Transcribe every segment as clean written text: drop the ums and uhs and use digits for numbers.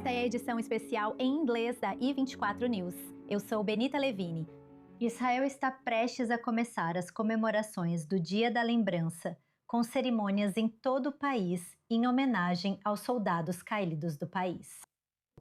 Esta é a edição especial em inglês da I24 News. Eu sou Benita Levine. Israel está prestes a começar as comemorações do Dia da Lembrança, com cerimônias em todo o país em homenagem aos soldados caídos do país.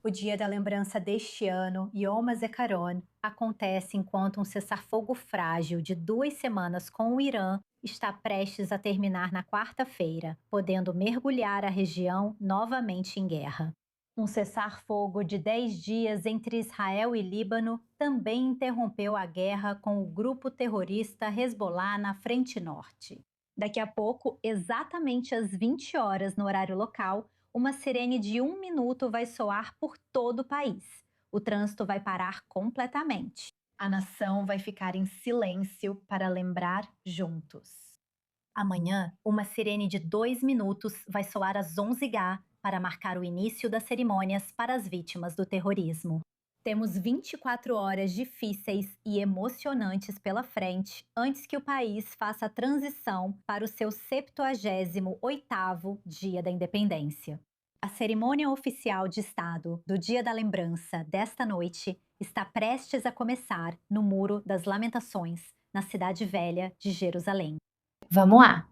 O Dia da Lembrança deste ano, Yom HaZikaron, acontece enquanto um cessar-fogo frágil de 2 semanas com o Irã está prestes a terminar na quarta-feira, podendo mergulhar a região novamente em guerra. Um cessar-fogo de 10 dias entre Israel e Líbano também interrompeu a guerra com o grupo terrorista Hezbollah na frente norte. Daqui a pouco, exatamente às 20 horas no horário local, uma sirene de 1 minuto vai soar por todo o país. O trânsito vai parar completamente. A nação vai ficar em silêncio para lembrar juntos. Amanhã, uma sirene de 2 minutos vai soar às 11h para marcar o início das cerimônias para as vítimas do terrorismo. Temos 24 horas difíceis e emocionantes pela frente antes que o país faça a transição para o seu 78º Dia da Independência. A cerimônia oficial de Estado do Dia da Lembrança desta noite está prestes a começar no Muro das Lamentações, na Cidade Velha de Jerusalém. Vamos lá!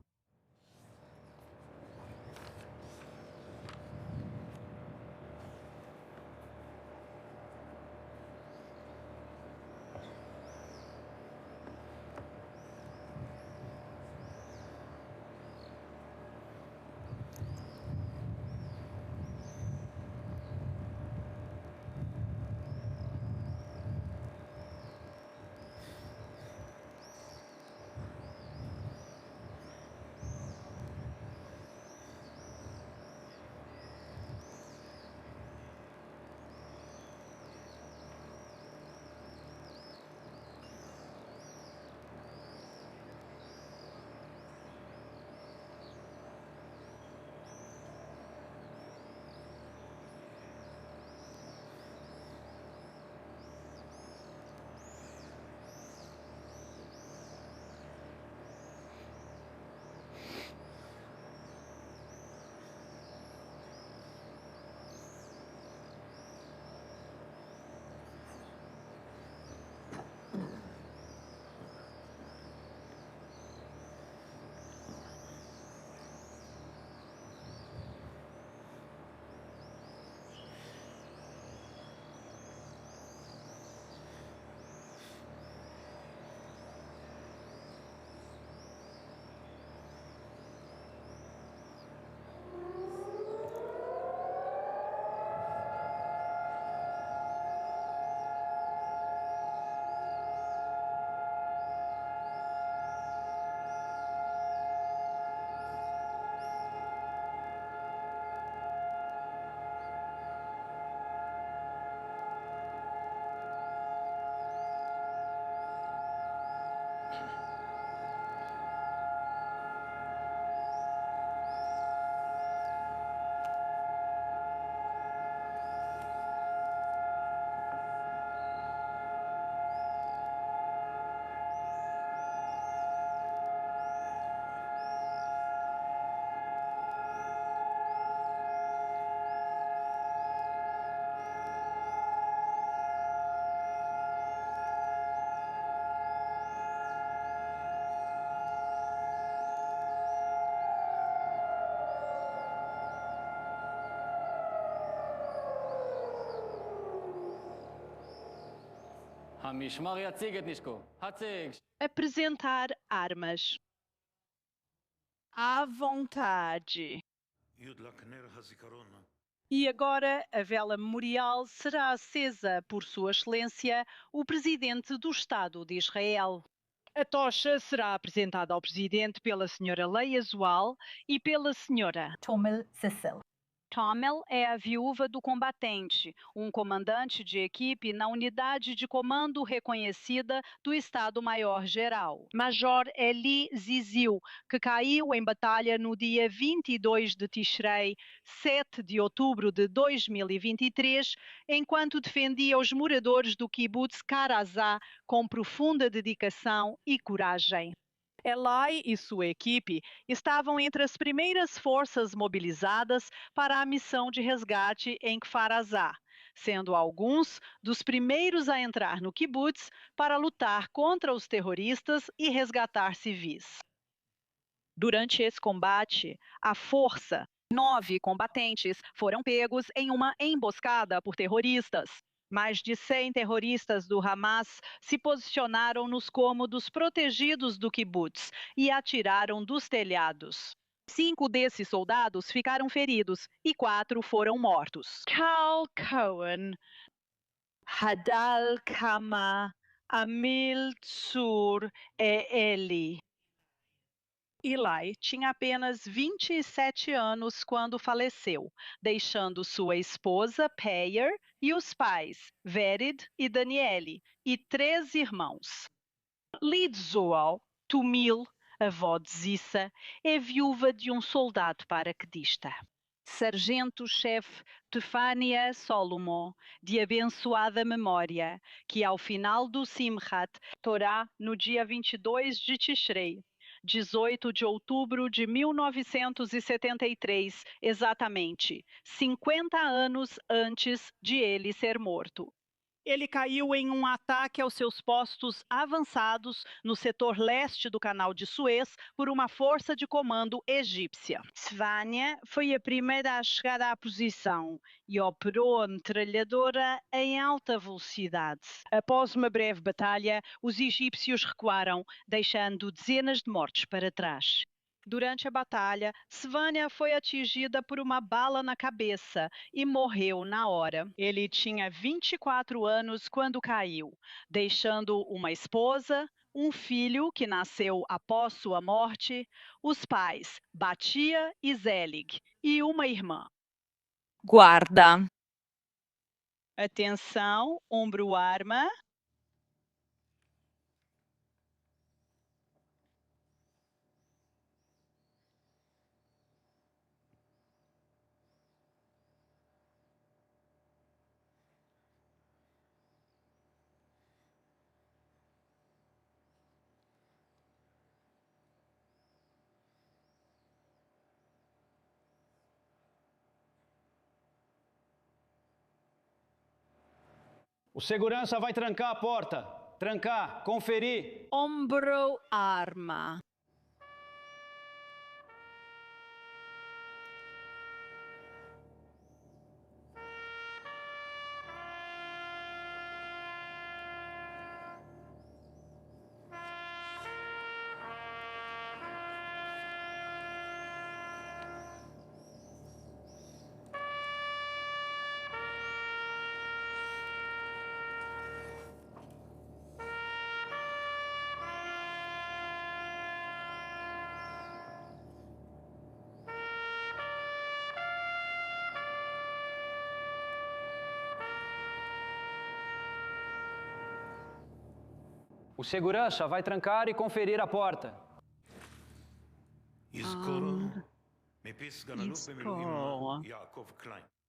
המשמר יציג את נשקו. הציג. Apresentar armas. À vontade. E agora a vela memorial será acesa por Sua Excelência, o Presidente do Estado de Israel. A tocha será apresentada ao Presidente pela Sra. Leia Zual e pela Sra. Tomel Cecil. Tommel é a viúva do combatente, um comandante de equipe na unidade de comando reconhecida do Estado-Maior-Geral, Major Eli Zizil, que caiu em batalha no dia 22 de Tishrei, 7 de outubro de 2023, enquanto defendia os moradores do kibbutz Karazá com profunda dedicação e coragem. Eli e sua equipe estavam entre as primeiras forças mobilizadas para a missão de resgate em Kfar Aza, sendo alguns dos primeiros a entrar no kibbutz para lutar contra os terroristas e resgatar civis. Durante esse combate, a força, 9 combatentes foram pegos em uma emboscada por terroristas. Mais de 100 terroristas do Hamas se posicionaram nos cômodos protegidos do kibbutz e atiraram dos telhados. 5 desses soldados ficaram feridos e 4 foram mortos. Carl Cohen, Hadal Kama, Amil Tsur e Eli. Eli tinha apenas 27 anos quando faleceu, deixando sua esposa, Peyer, e os pais, Vered e Daniele, e 3 irmãos. Lidzoal, Tumil, avó de Zissa, é viúva de um soldado paraquedista. Sargento-chefe Tefania Solomon, de abençoada memória, que ao final do Simchat Torá, no dia 22 de Tishrei, 18 de outubro de 1973, exatamente 50 anos antes de ele ser morto. Ele caiu em um ataque aos seus postos avançados no setor leste do Canal de Suez por uma força de comando egípcia. Svania foi a primeira a chegar à posição e operou a metralhadora em alta velocidade. Após uma breve batalha, os egípcios recuaram, deixando dezenas de mortos para trás. Durante a batalha, Svania foi atingida por uma bala na cabeça e morreu na hora. Ele tinha 24 anos quando caiu, deixando uma esposa, um filho que nasceu após sua morte, os pais, Batia e Zelig, e uma irmã. Guarda. Atenção, ombro arma. O segurança vai trancar a porta. Trancar, conferir. Ombro arma. O segurança vai trancar e conferir a porta.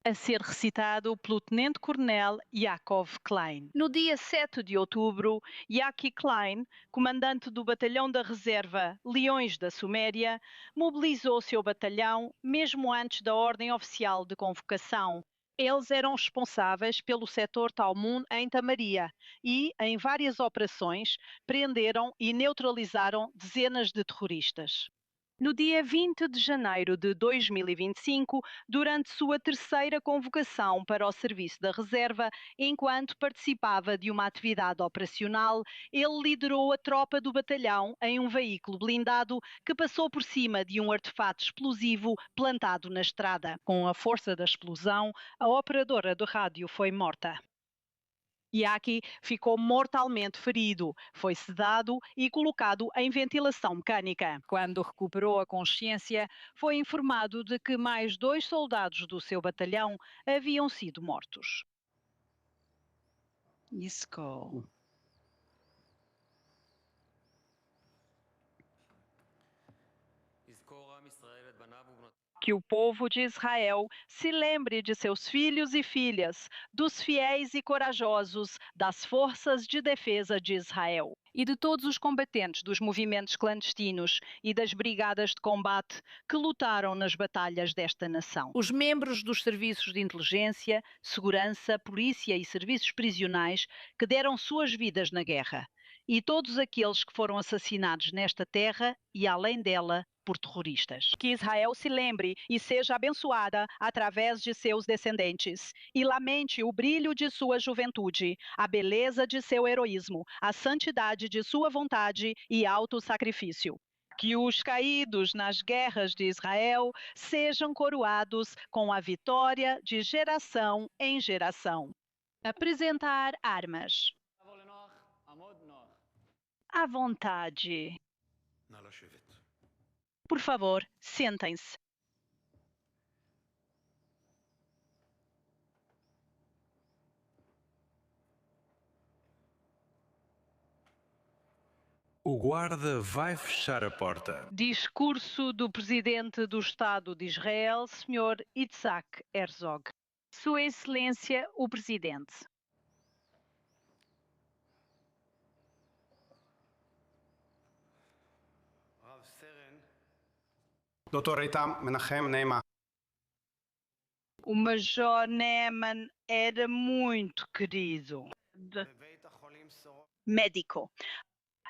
A ser recitado pelo Tenente-Coronel Yakov Klein. No dia 7 de outubro, Yaki Klein, comandante do batalhão da reserva Leões da Suméria, mobilizou seu batalhão mesmo antes da ordem oficial de convocação. Eles eram responsáveis pelo setor Talmud em Tamaria e, em várias operações, prenderam e neutralizaram dezenas de terroristas. No dia 20 de janeiro de 2025, durante sua terceira convocação para o serviço da reserva, enquanto participava de uma atividade operacional, ele liderou a tropa do batalhão em um veículo blindado que passou por cima de um artefato explosivo plantado na estrada. Com a força da explosão, a operadora do rádio foi morta. Yaki ficou mortalmente ferido, foi sedado e colocado em ventilação mecânica. Quando recuperou a consciência, foi informado de que mais 2 soldados do seu batalhão haviam sido mortos. Isco. Que o povo de Israel se lembre de seus filhos e filhas, dos fiéis e corajosos das forças de defesa de Israel e de todos os combatentes dos movimentos clandestinos e das brigadas de combate que lutaram nas batalhas desta nação. Os membros dos serviços de inteligência, segurança, polícia e serviços prisionais que deram suas vidas na guerra. E todos aqueles que foram assassinados nesta terra e além dela por terroristas. Que Israel se lembre e seja abençoada através de seus descendentes e lamente o brilho de sua juventude, a beleza de seu heroísmo, a santidade de sua vontade e alto sacrifício. Que os caídos nas guerras de Israel sejam coroados com a vitória de geração em geração. Apresentar armas. À vontade. Por favor, sentem-se. O guarda vai fechar a porta. Discurso do presidente do Estado de Israel, Sr. Yitzhak Herzog. Sua Excelência, o Presidente. Dr. Itam Menachem Neima. O Major Neeman era muito querido. Médico.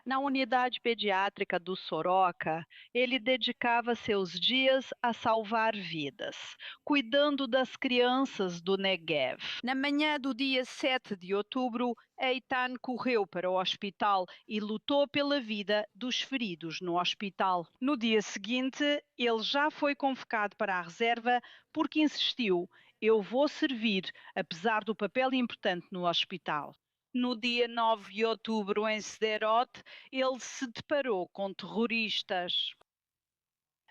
Na unidade pediátrica do Soroca, ele dedicava seus dias a salvar vidas, cuidando das crianças do Negev. Na manhã do dia 7 de outubro, Eitan correu para o hospital e lutou pela vida dos feridos no hospital. No dia seguinte, ele já foi convocado para a reserva porque insistiu: "Eu vou servir, apesar do papel importante no hospital." No dia 9 de outubro, em Sderot, ele se deparou com terroristas.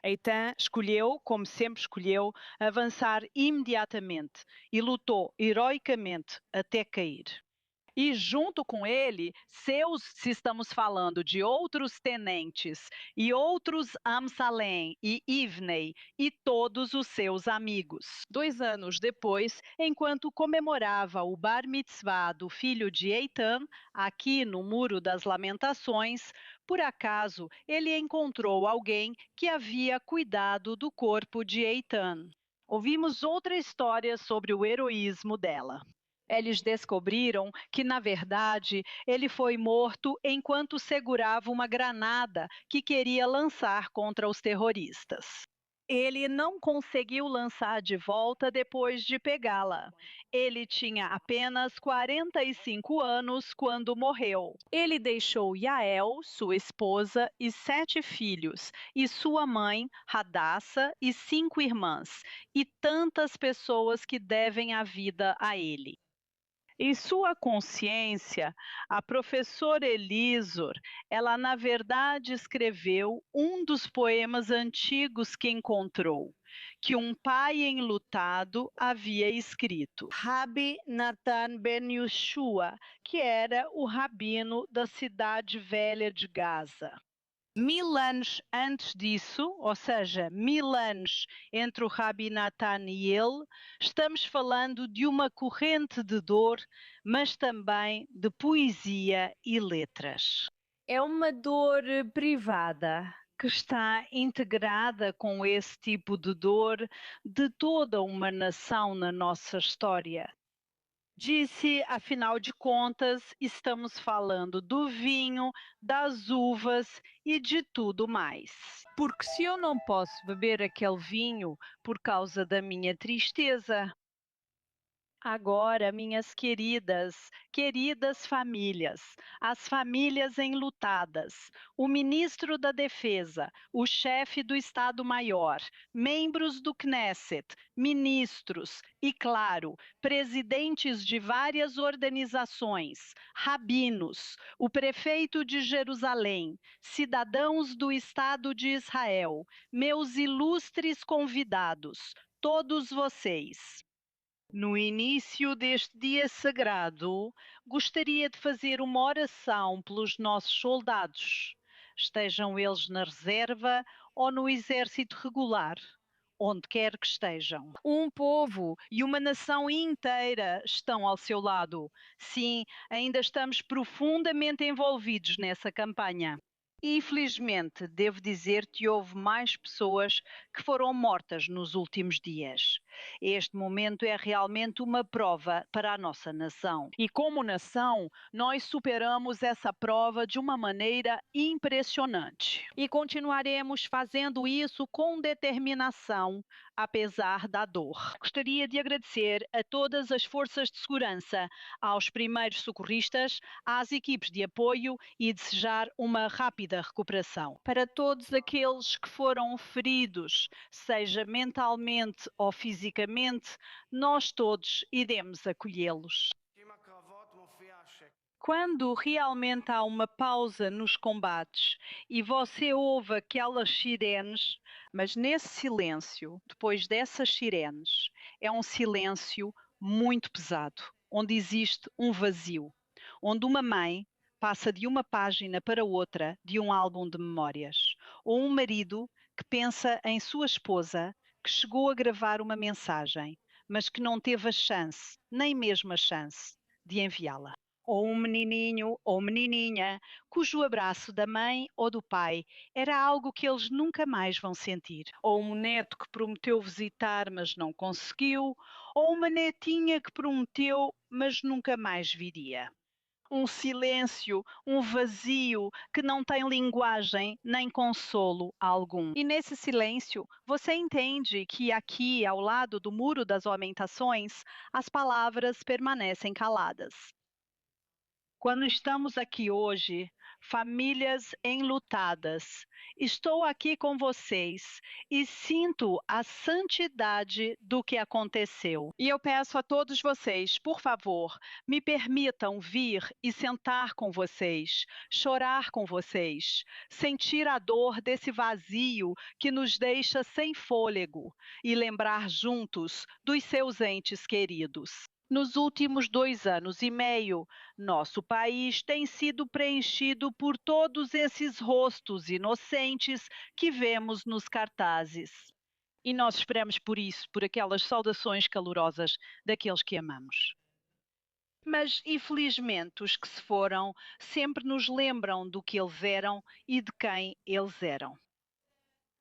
Eitan escolheu, como sempre escolheu, avançar imediatamente e lutou heroicamente até cair. E junto com ele, se estamos falando de outros tenentes, e outros Amsalem e Ivnei, e todos os seus amigos. 2 anos depois, enquanto comemorava o Bar Mitzvah do filho de Eitan, aqui no Muro das Lamentações, por acaso ele encontrou alguém que havia cuidado do corpo de Eitan. Ouvimos outra história sobre o heroísmo dela. Eles descobriram que, na verdade, ele foi morto enquanto segurava uma granada que queria lançar contra os terroristas. Ele não conseguiu lançar de volta depois de pegá-la. Ele tinha apenas 45 anos quando morreu. Ele deixou Yael, sua esposa, e 7 filhos, e sua mãe, Hadassah, e 5 irmãs, e tantas pessoas que devem a vida a ele. Em sua consciência, a professora Elisor, ela na verdade escreveu um dos poemas antigos que encontrou, que um pai enlutado havia escrito. Rabi Natan ben Yoshua, que era o rabino da cidade velha de Gaza. 1000 anos antes disso, ou seja, 1000 anos entre o Rabi Natan e ele, estamos falando de uma corrente de dor, mas também de poesia e letras. É uma dor privada que está integrada com esse tipo de dor de toda uma nação na nossa história. Disse, afinal de contas, estamos falando do vinho, das uvas e de tudo mais. Porque se eu não posso beber aquele vinho por causa da minha tristeza, agora, minhas queridas famílias, as famílias enlutadas, o ministro da Defesa, o chefe do Estado-Maior, membros do Knesset, ministros e, claro, presidentes de várias organizações, rabinos, o prefeito de Jerusalém, cidadãos do Estado de Israel, meus ilustres convidados, todos vocês. No início deste dia sagrado, gostaria de fazer uma oração pelos nossos soldados, estejam eles na reserva ou no exército regular, onde quer que estejam. Um povo e uma nação inteira estão ao seu lado. Sim, ainda estamos profundamente envolvidos nessa campanha. Infelizmente, devo dizer que houve mais pessoas que foram mortas nos últimos dias. Este momento é realmente uma prova para a nossa nação. E como nação, nós superamos essa prova de uma maneira impressionante. E continuaremos fazendo isso com determinação, apesar da dor. Gostaria de agradecer a todas as forças de segurança, aos primeiros socorristas, às equipes de apoio e desejar uma rápida recuperação. Para todos aqueles que foram feridos, seja mentalmente ou fisicamente, nós todos iremos acolhê-los. Quando realmente há uma pausa nos combates e você ouve aquelas sirenes, mas nesse silêncio, depois dessas sirenes, é um silêncio muito pesado, onde existe um vazio, onde uma mãe passa de uma página para outra de um álbum de memórias, ou um marido que pensa em sua esposa que chegou a gravar uma mensagem, mas que não teve a chance, nem mesmo a chance, de enviá-la. Ou um menininho ou menininha cujo abraço da mãe ou do pai era algo que eles nunca mais vão sentir. Ou um neto que prometeu visitar, mas não conseguiu. Ou uma netinha que prometeu, mas nunca mais viria. Um silêncio, um vazio que não tem linguagem nem consolo algum. E nesse silêncio, você entende que aqui, ao lado do Muro das Lamentações, as palavras permanecem caladas. Quando estamos aqui hoje, famílias enlutadas, estou aqui com vocês e sinto a santidade do que aconteceu. E eu peço a todos vocês, por favor, me permitam vir e sentar com vocês, chorar com vocês, sentir a dor desse vazio que nos deixa sem fôlego e lembrar juntos dos seus entes queridos. Nos últimos 2 anos e meio, nosso país tem sido preenchido por todos esses rostos inocentes que vemos nos cartazes. E nós esperamos por isso, por aquelas saudações calorosas daqueles que amamos. Mas, infelizmente, os que se foram sempre nos lembram do que eles eram e de quem eles eram.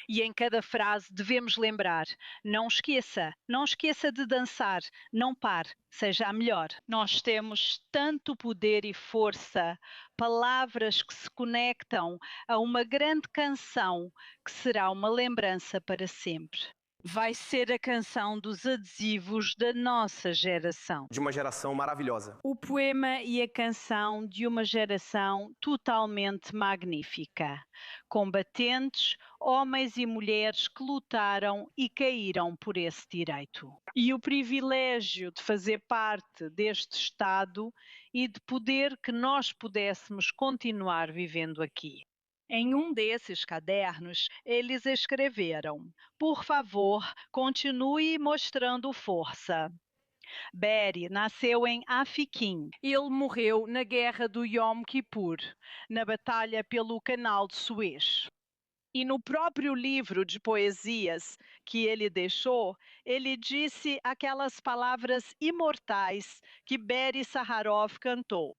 E em cada frase devemos lembrar: não esqueça de dançar, não pare, seja a melhor. Nós temos tanto poder e força, palavras que se conectam a uma grande canção que será uma lembrança para sempre. Vai ser a canção dos adesivos da nossa geração. De uma geração maravilhosa. O poema e a canção de uma geração totalmente magnífica. Combatentes, homens e mulheres que lutaram e caíram por esse direito. E o privilégio de fazer parte deste Estado e de poder que nós pudéssemos continuar vivendo aqui. Em um desses cadernos, eles escreveram: por favor, continue mostrando força. Berry nasceu em Afiquim. Ele morreu na Guerra do Yom Kippur, na batalha pelo Canal de Suez. E no próprio livro de poesias que ele deixou, ele disse aquelas palavras imortais que Berry Saharov cantou.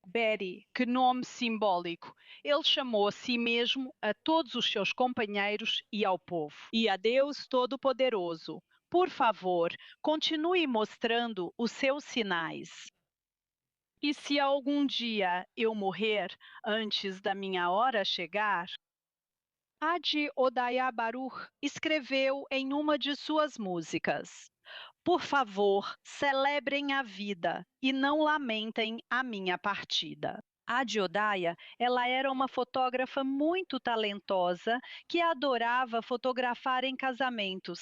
Berry, que nome simbólico! Ele chamou a si mesmo, a todos os seus companheiros e ao povo. E a Deus Todo-Poderoso, por favor, continue mostrando os seus sinais. E se algum dia eu morrer antes da minha hora chegar? Adi Odaya Baruch escreveu em uma de suas músicas: por favor, celebrem a vida e não lamentem a minha partida. A Odaya, ela era uma fotógrafa muito talentosa que adorava fotografar em casamentos.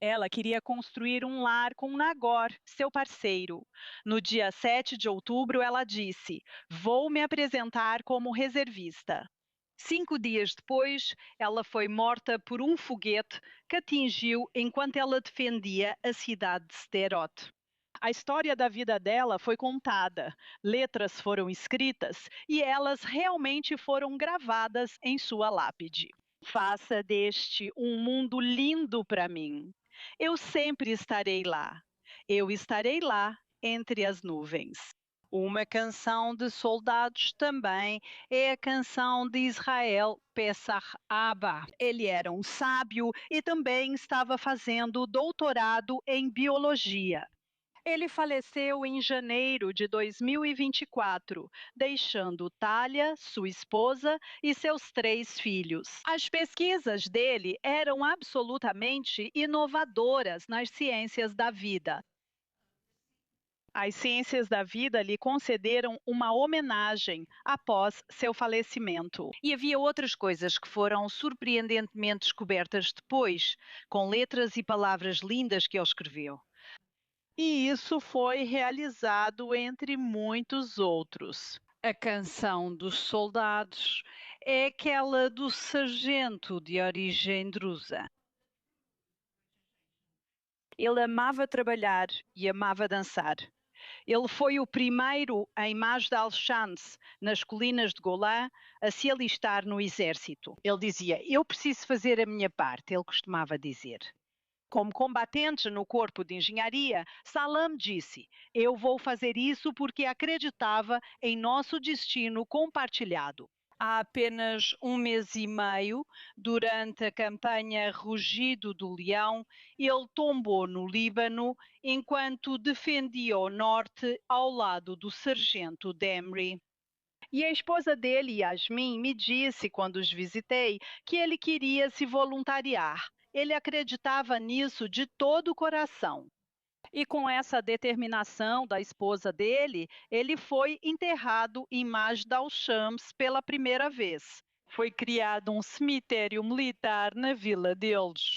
Ela queria construir um lar com Nagor, seu parceiro. No dia 7 de outubro, ela disse: vou me apresentar como reservista. 5 dias depois, ela foi morta por um foguete que atingiu enquanto ela defendia a cidade de Sderot. A história da vida dela foi contada, letras foram escritas e elas realmente foram gravadas em sua lápide. Faça deste um mundo lindo para mim. Eu sempre estarei lá. Eu estarei lá entre as nuvens. Uma canção de soldados também é a canção de Israel Pesach Abba. Ele era um sábio e também estava fazendo doutorado em biologia. Ele faleceu em janeiro de 2024, deixando Thalia, sua esposa, e seus 3 filhos. As pesquisas dele eram absolutamente inovadoras nas ciências da vida. As ciências da vida lhe concederam uma homenagem após seu falecimento. E havia outras coisas que foram surpreendentemente descobertas depois, com letras e palavras lindas que ele escreveu. E isso foi realizado entre muitos outros. A canção dos soldados é aquela do sargento de origem drusa. Ele amava trabalhar e amava dançar. Ele foi o primeiro em Majd al-Shams, nas colinas de Golã, a se alistar no exército. Ele dizia: "Eu preciso fazer a minha parte", ele costumava dizer. Como combatente no corpo de engenharia, Salam disse: "Eu vou fazer isso porque acreditava em nosso destino compartilhado." Há apenas um mês e meio, durante a campanha Rugido do Leão, ele tombou no Líbano enquanto defendia o norte ao lado do sargento Demri. E a esposa dele, Yasmin, me disse quando os visitei que ele queria se voluntariar. Ele acreditava nisso de todo o coração. E com essa determinação da esposa dele, ele foi enterrado em Majd al-Shams pela primeira vez. Foi criado um cemitério militar na vila deles.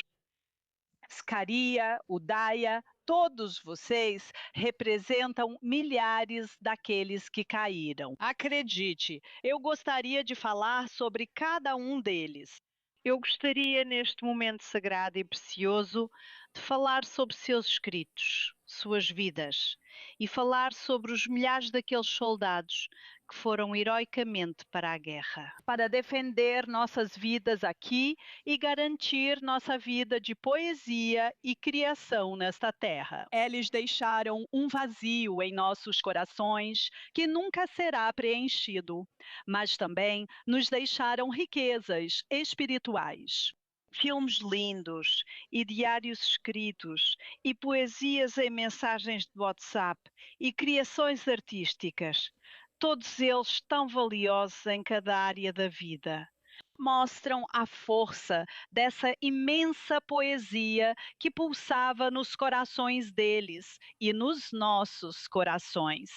Scaria, Udaya, todos vocês representam milhares daqueles que caíram. Acredite, eu gostaria de falar sobre cada um deles. Eu gostaria, neste momento sagrado e precioso, de falar sobre seus escritos, suas vidas, e falar sobre os milhares daqueles soldados que foram heroicamente para a guerra, para defender nossas vidas aqui e garantir nossa vida de poesia e criação nesta terra. Eles deixaram um vazio em nossos corações que nunca será preenchido, mas também nos deixaram riquezas espirituais. Filmes lindos e diários escritos e poesias em mensagens de WhatsApp e criações artísticas, todos eles tão valiosos em cada área da vida. Mostram a força dessa imensa poesia que pulsava nos corações deles e nos nossos corações.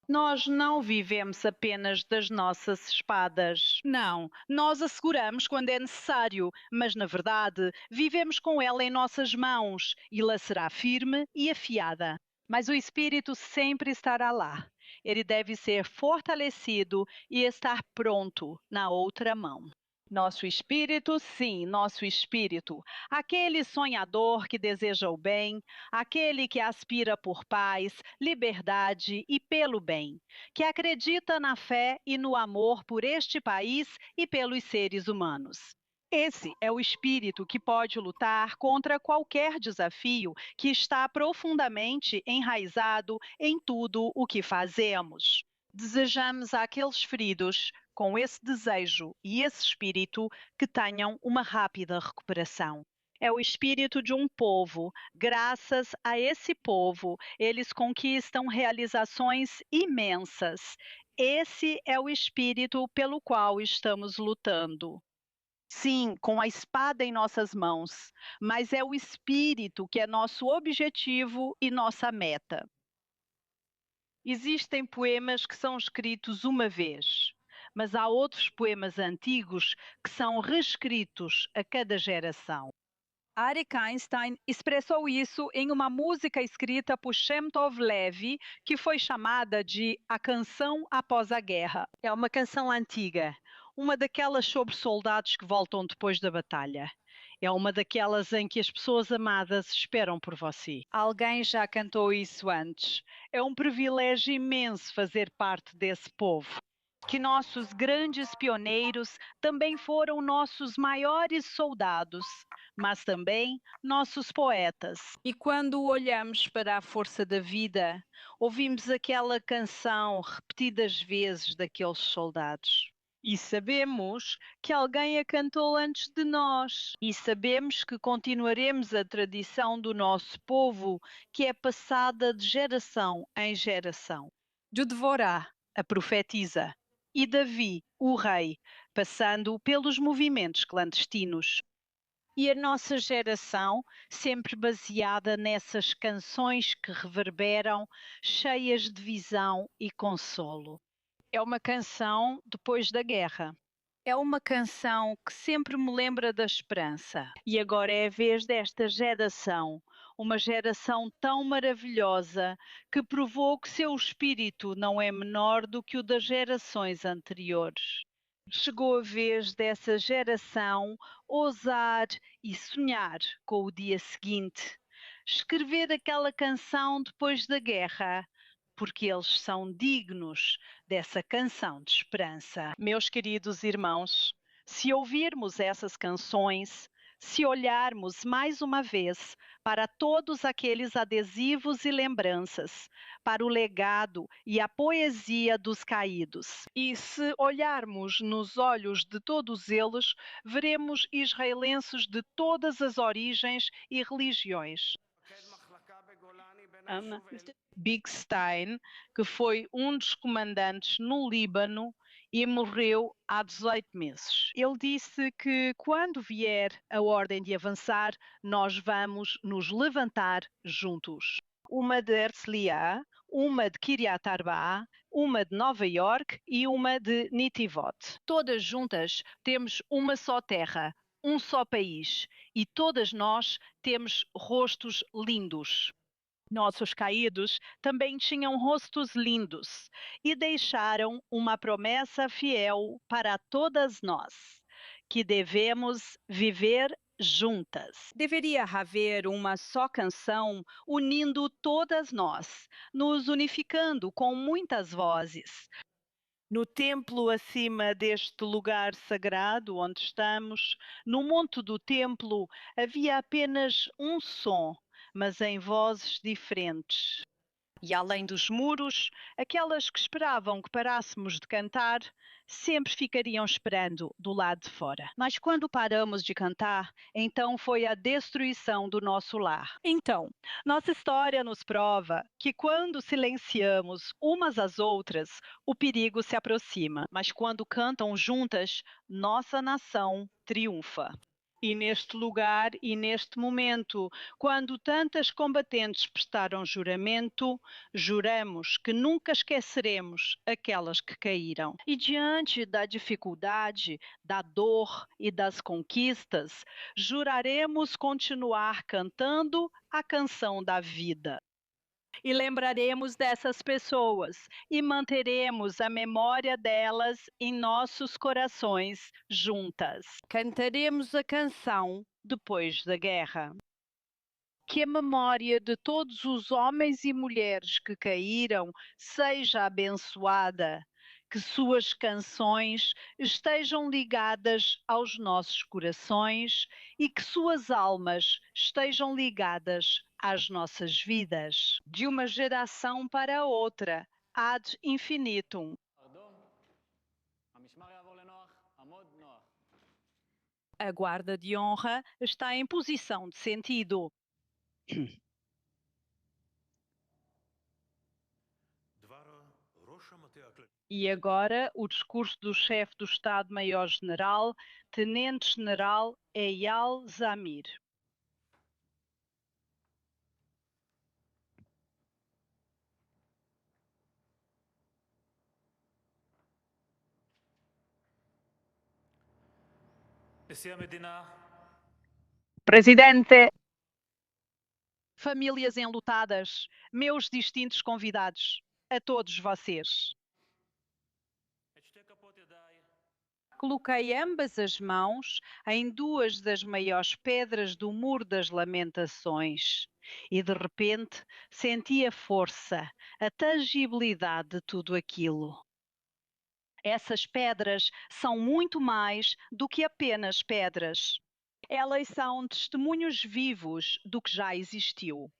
Nós não vivemos apenas das nossas espadas. Não, nós a seguramos quando é necessário, mas na verdade vivemos com ela em nossas mãos e ela será firme e afiada. Mas o espírito sempre estará lá. Ele deve ser fortalecido e estar pronto na outra mão. Nosso espírito, sim, nosso espírito. Aquele sonhador que deseja o bem, aquele que aspira por paz, liberdade e pelo bem, que acredita na fé e no amor por este país e pelos seres humanos. Esse é o espírito que pode lutar contra qualquer desafio que está profundamente enraizado em tudo o que fazemos. Desejamos àqueles feridos, com esse desejo e esse espírito, que tenham uma rápida recuperação. É o espírito de um povo. Graças a esse povo, eles conquistam realizações imensas. Esse é o espírito pelo qual estamos lutando. Sim, com a espada em nossas mãos, mas é o espírito que é nosso objetivo e nossa meta. Existem poemas que são escritos uma vez, mas há outros poemas antigos que são reescritos a cada geração. Arik Einstein expressou isso em uma música escrita por Shem Tov Levi, que foi chamada de A Canção Após a Guerra. É uma canção antiga, uma daquelas sobre soldados que voltam depois da batalha. É uma daquelas em que as pessoas amadas esperam por você. Alguém já cantou isso antes. É um privilégio imenso fazer parte desse povo. Que nossos grandes pioneiros também foram nossos maiores soldados, mas também nossos poetas. E quando olhamos para a força da vida, ouvimos aquela canção repetidas vezes daqueles soldados. E sabemos que alguém a cantou antes de nós. E sabemos que continuaremos a tradição do nosso povo, que é passada de geração em geração. De Dvorá, a profetisa, e Davi, o rei, passando pelos movimentos clandestinos. E a nossa geração, sempre baseada nessas canções que reverberam, cheias de visão e consolo. É uma canção depois da guerra. É uma canção que sempre me lembra da esperança. E agora é a vez desta geração, uma geração tão maravilhosa que provou que seu espírito não é menor do que o das gerações anteriores. Chegou a vez dessa geração ousar e sonhar com o dia seguinte, escrever aquela canção depois da guerra, porque eles são dignos dessa canção de esperança. Meus queridos irmãos, se ouvirmos essas canções, se olharmos mais uma vez para todos aqueles adesivos e lembranças, para o legado e a poesia dos caídos, e se olharmos nos olhos de todos eles, veremos israelenses de todas as origens e religiões. Ana Bigstein, que foi um dos comandantes no Líbano e morreu há 18 meses. Ele disse que quando vier a ordem de avançar, nós vamos nos levantar juntos. Uma de Herzliya, uma de Kiryat Arba, uma de Nova York e uma de Nitivot. Todas juntas temos uma só terra, um só país, e todas nós temos rostos lindos. Nossos caídos também tinham rostos lindos e deixaram uma promessa fiel para todas nós, que devemos viver juntas. Deveria haver uma só canção unindo todas nós, nos unificando com muitas vozes. No templo acima deste lugar sagrado onde estamos, no monte do templo, havia apenas um som, mas em vozes diferentes. E além dos muros, aquelas que esperavam que parássemos de cantar, sempre ficariam esperando do lado de fora. Mas quando paramos de cantar, então foi a destruição do nosso lar. Então, nossa história nos prova que quando silenciamos umas às outras, o perigo se aproxima. Mas quando cantam juntas, nossa nação triunfa. E neste lugar e neste momento, quando tantas combatentes prestaram juramento, juramos que nunca esqueceremos aquelas que caíram. E diante da dificuldade, da dor e das conquistas, juraremos continuar cantando a canção da vida. E lembraremos dessas pessoas e manteremos a memória delas em nossos corações juntas. Cantaremos a canção depois da guerra. Que a memória de todos os homens e mulheres que caíram seja abençoada, que suas canções estejam ligadas aos nossos corações e que suas almas estejam ligadas às nossas vidas, de uma geração para outra, ad infinitum. A guarda de honra está em posição de sentido. E agora o discurso do chefe do Estado-Maior-General, Tenente-General Eyal Zamir. Presidente, famílias enlutadas, meus distintos convidados, a todos vocês. Coloquei ambas as mãos em duas das maiores pedras do Muro das Lamentações e, de repente, senti a força, a tangibilidade de tudo aquilo. Essas pedras são muito mais do que apenas pedras. Elas são testemunhos vivos do que já existiu.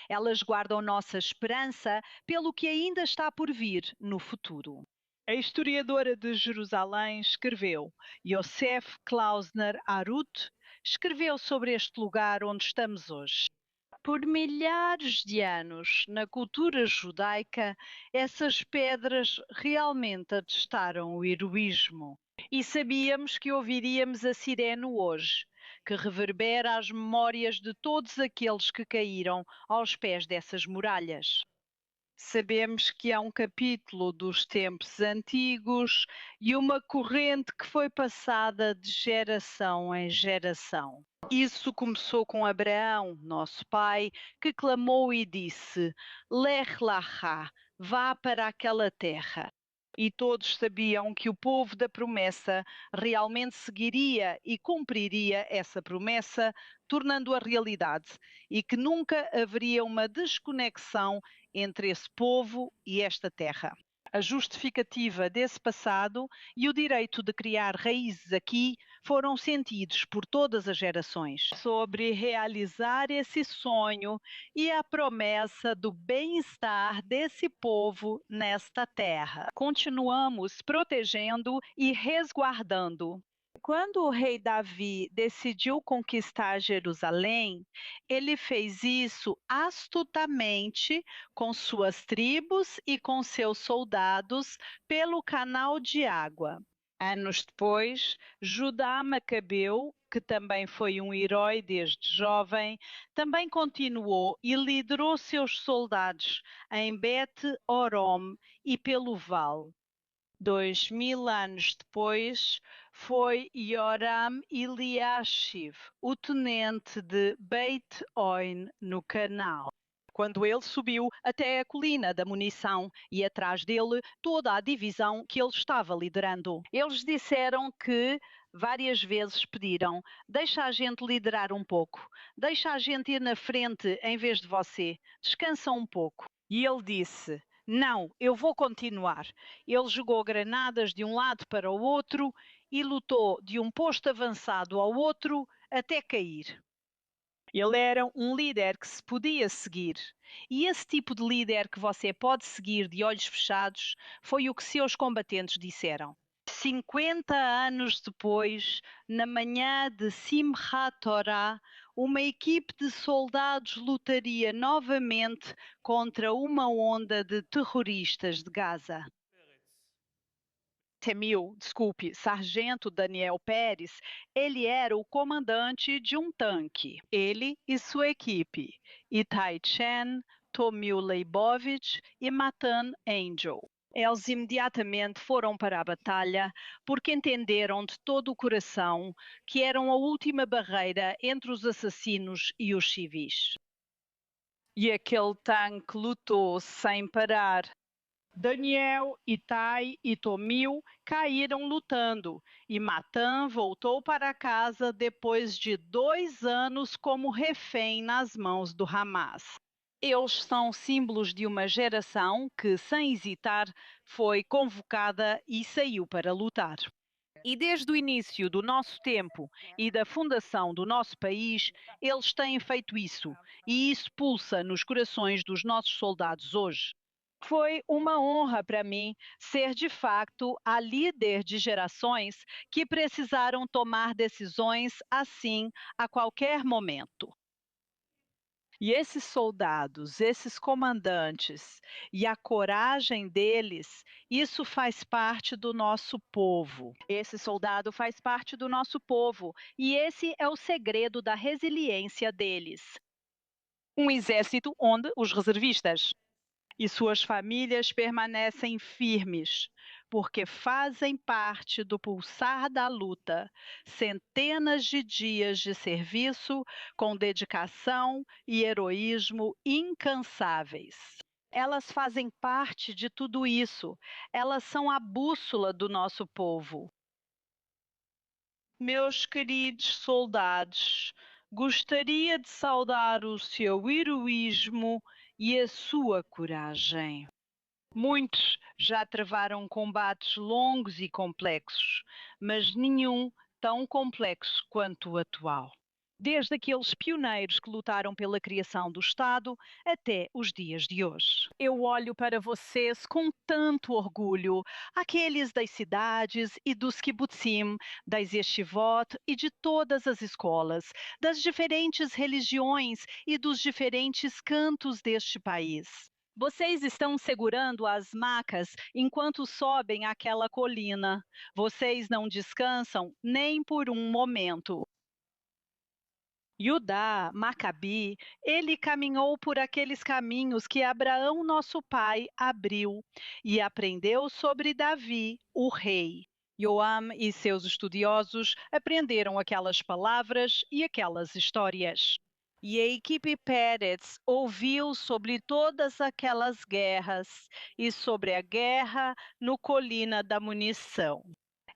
Elas guardam nossa esperança pelo que ainda está por vir no futuro. A historiadora de Jerusalém escreveu, Yosef Klausner Arut, escreveu sobre este lugar onde estamos hoje. Por milhares de anos, na cultura judaica, essas pedras realmente atestaram o heroísmo. E sabíamos que ouviríamos a sirene hoje, que reverbera as memórias de todos aqueles que caíram aos pés dessas muralhas. Sabemos que há um capítulo dos tempos antigos e uma corrente que foi passada de geração em geração. Isso começou com Abraão, nosso pai, que clamou e disse: Lech Lachá, vá para aquela terra. E todos sabiam que o povo da promessa realmente seguiria e cumpriria essa promessa, tornando-a realidade, e que nunca haveria uma desconexão entre esse povo e esta terra. A justificativa desse passado e o direito de criar raízes aqui foram sentidos por todas as gerações, sobre realizar esse sonho e a promessa do bem-estar desse povo nesta terra. Continuamos protegendo e resguardando. Quando o rei Davi decidiu conquistar Jerusalém, ele fez isso astutamente com suas tribos e com seus soldados pelo canal de água. Anos depois, Judá Macabeu, que também foi um herói desde jovem, também continuou e liderou seus soldados em Bet-Horom e pelo Val. 2000 anos depois, foi Yoram Eliashiv, o tenente de Beit Oin, no canal. Quando ele subiu até a colina da munição e atrás dele toda a divisão que ele estava liderando. Eles disseram que várias vezes pediram: deixa a gente liderar um pouco, deixa a gente ir na frente em vez de você, descansa um pouco. E ele disse: não, eu vou continuar. Ele jogou granadas de um lado para o outro e lutou de um posto avançado ao outro até cair. Ele era um líder que se podia seguir. E esse tipo de líder que você pode seguir de olhos fechados foi o que seus combatentes disseram. 50 anos depois, na manhã de Simchat Torah, uma equipe de soldados lutaria novamente contra uma onda de terroristas de Gaza. Sargento Daniel Pérez, ele era o comandante de um tanque. Ele e sua equipe, Itai Chen, Tomil Leibovich e Matan Angel. Eles imediatamente foram para a batalha porque entenderam de todo o coração que eram a última barreira entre os assassinos e os civis. E aquele tanque lutou sem parar. Daniel, Itai e Tomil caíram lutando e Matan voltou para casa depois de 2 anos como refém nas mãos do Hamas. Eles são símbolos de uma geração que, sem hesitar, foi convocada e saiu para lutar. E desde o início do nosso tempo e da fundação do nosso país, eles têm feito isso, e isso pulsa nos corações dos nossos soldados hoje. Foi uma honra para mim ser, de facto, a líder de gerações que precisaram tomar decisões assim a qualquer momento. E esses soldados, esses comandantes e a coragem deles, isso faz parte do nosso povo. Esse soldado faz parte do nosso povo e esse é o segredo da resiliência deles. Um exército onde os reservistas e suas famílias permanecem firmes, porque fazem parte do pulsar da luta, centenas de dias de serviço com dedicação e heroísmo incansáveis. Elas fazem parte de tudo isso, elas são a bússola do nosso povo. Meus queridos soldados, gostaria de saudar o seu heroísmo e a sua coragem. Muitos já travaram combates longos e complexos, mas nenhum tão complexo quanto o atual. Desde aqueles pioneiros que lutaram pela criação do Estado até os dias de hoje. Eu olho para vocês com tanto orgulho, aqueles das cidades e dos kibbutzim, das yeshivot e de todas as escolas, das diferentes religiões e dos diferentes cantos deste país. Vocês estão segurando as macas enquanto sobem aquela colina. Vocês não descansam nem por um momento. Judá, Macabi, ele caminhou por aqueles caminhos que Abraão, nosso pai, abriu e aprendeu sobre Davi, o rei. Joam e seus estudiosos aprenderam aquelas palavras e aquelas histórias. E a equipe Pérez ouviu sobre todas aquelas guerras e sobre a guerra no Colina da Munição.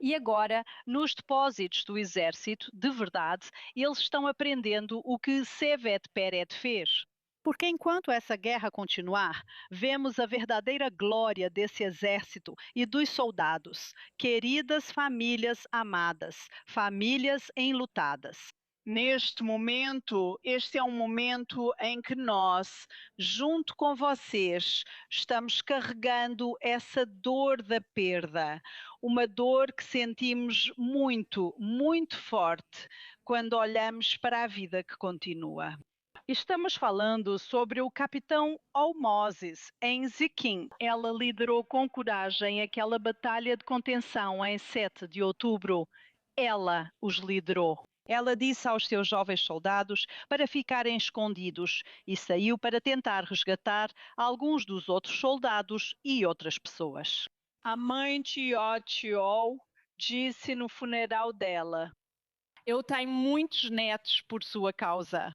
E agora, nos depósitos do exército, de verdade, eles estão aprendendo o que Sevet Peret fez. Porque enquanto essa guerra continuar, vemos a verdadeira glória desse exército e dos soldados, queridas famílias amadas, famílias enlutadas. Neste momento, este é um momento em que nós, junto com vocês, estamos carregando essa dor da perda, uma dor que sentimos muito, muito forte quando olhamos para a vida que continua. Estamos falando sobre o capitão Almoses, em Ziquim. Ela liderou com coragem aquela batalha de contenção em 7 de outubro. Ela os liderou. Ela disse aos seus jovens soldados para ficarem escondidos e saiu para tentar resgatar alguns dos outros soldados e outras pessoas. A mãe de Otiol disse no funeral dela: "Eu tenho muitos netos por sua causa."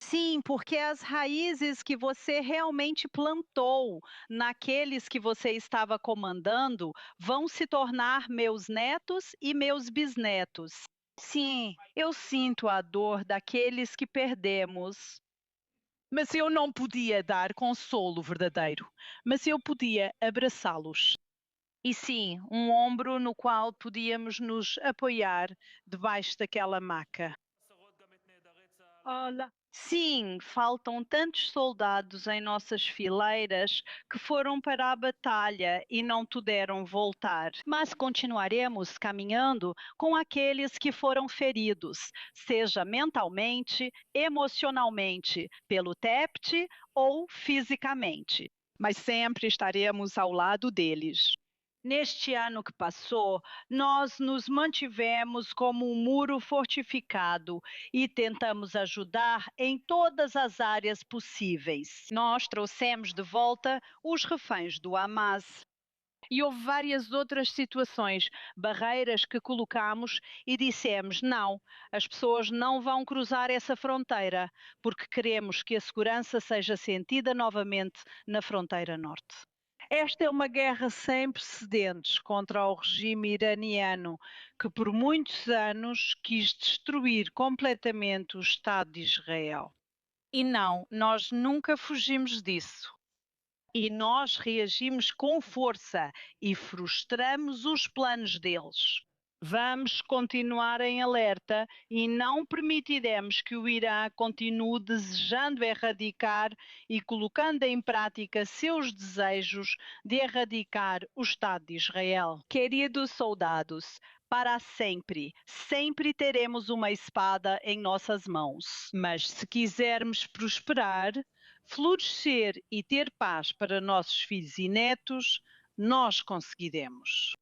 Sim, porque as raízes que você realmente plantou naqueles que você estava comandando vão se tornar meus netos e meus bisnetos. Sim, eu sinto a dor daqueles que perdemos. Mas eu não podia dar consolo verdadeiro, mas eu podia abraçá-los. E sim, um ombro no qual podíamos nos apoiar debaixo daquela maca. Olha. Sim, faltam tantos soldados em nossas fileiras que foram para a batalha e não puderam voltar. Mas continuaremos caminhando com aqueles que foram feridos, seja mentalmente, emocionalmente, pelo TEPT ou fisicamente. Mas sempre estaremos ao lado deles. Neste ano que passou, nós nos mantivemos como um muro fortificado e tentamos ajudar em todas as áreas possíveis. Nós trouxemos de volta os reféns do Hamas. E houve várias outras situações, barreiras que colocamos e dissemos: não, as pessoas não vão cruzar essa fronteira, porque queremos que a segurança seja sentida novamente na fronteira norte. Esta é uma guerra sem precedentes contra o regime iraniano, que por muitos anos quis destruir completamente o Estado de Israel. E não, nós nunca fugimos disso. E nós reagimos com força e frustramos os planos deles. Vamos continuar em alerta e não permitiremos que o Irã continue desejando erradicar e colocando em prática seus desejos de erradicar o Estado de Israel. Queridos soldados, para sempre, sempre teremos uma espada em nossas mãos. Mas se quisermos prosperar, florescer e ter paz para nossos filhos e netos, nós conseguiremos.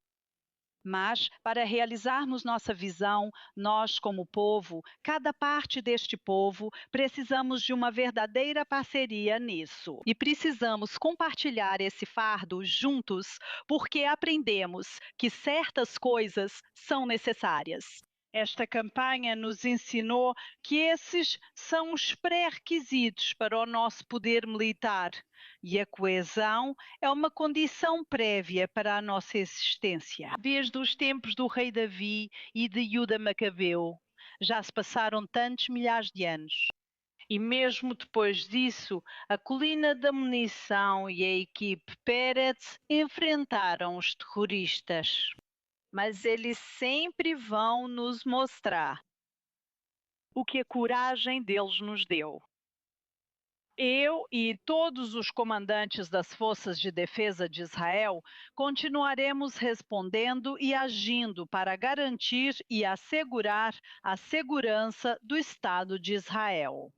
Mas, para realizarmos nossa visão, nós, como povo, cada parte deste povo, precisamos de uma verdadeira parceria nisso. E precisamos compartilhar esse fardo juntos, porque aprendemos que certas coisas são necessárias. Esta campanha nos ensinou que esses são os pré-requisitos para o nosso poder militar e a coesão é uma condição prévia para a nossa existência. Desde os tempos do rei Davi e de Iuda Macabeu, já se passaram tantos milhares de anos. E mesmo depois disso, a colina da munição e a equipe Peretz enfrentaram os terroristas. Mas eles sempre vão nos mostrar o que a coragem deles nos deu. Eu e todos os comandantes das Forças de Defesa de Israel continuaremos respondendo e agindo para garantir e assegurar a segurança do Estado de Israel.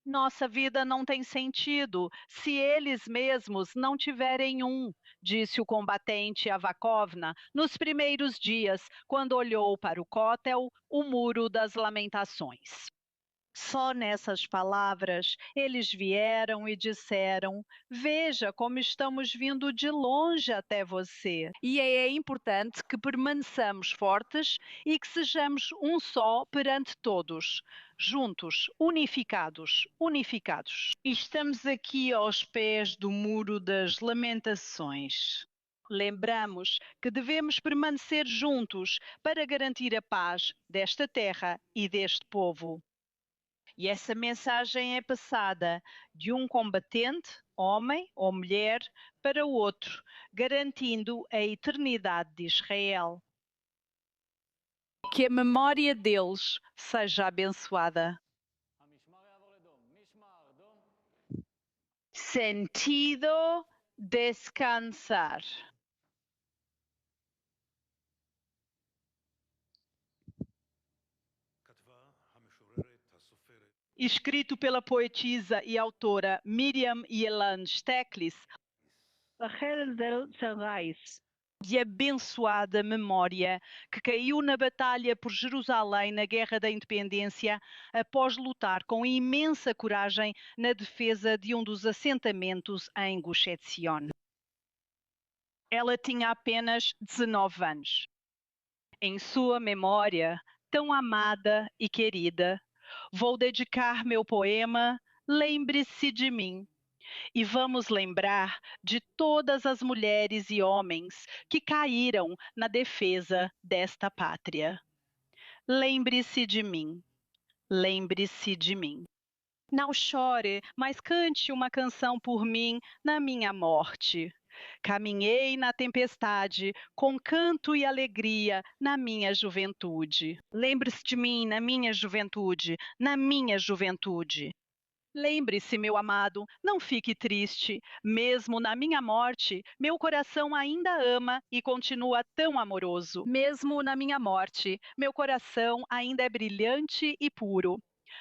Nossa vida não tem sentido se eles mesmos não tiverem um, disse o combatente Avakovna nos primeiros dias, quando olhou para o Kotel, o Muro das Lamentações. Só nessas palavras eles vieram e disseram: veja como estamos vindo de longe até você. E é importante que permaneçamos fortes e que sejamos um só perante todos, juntos, unificados, unificados. E estamos aqui aos pés do Muro das Lamentações. Lembramos que devemos permanecer juntos para garantir a paz desta terra e deste povo. E essa mensagem é passada de um combatente, homem ou mulher, para o outro, garantindo a eternidade de Israel. Que a memória deles seja abençoada. Sentido descansar. Escrito pela poetisa e autora Miriam Yelan Steklis, Rachel del Sarrais, de abençoada memória, que caiu na batalha por Jerusalém na Guerra da Independência, após lutar com imensa coragem na defesa de um dos assentamentos em Gush Etzion. Ela tinha apenas 19 anos. Em sua memória, tão amada e querida, vou dedicar meu poema Lembre-se de mim. E vamos lembrar de todas as mulheres e homens que caíram na defesa desta pátria. Lembre-se de mim. Lembre-se de mim. Não chore, mas cante uma canção por mim na minha morte. Caminhei na tempestade, com canto e alegria, na minha juventude. Lembre-se de mim na minha juventude, na minha juventude. Lembre-se, meu amado, não fique triste. Mesmo na minha morte, meu coração ainda ama e continua tão amoroso. Mesmo na minha morte, meu coração ainda é brilhante e puro.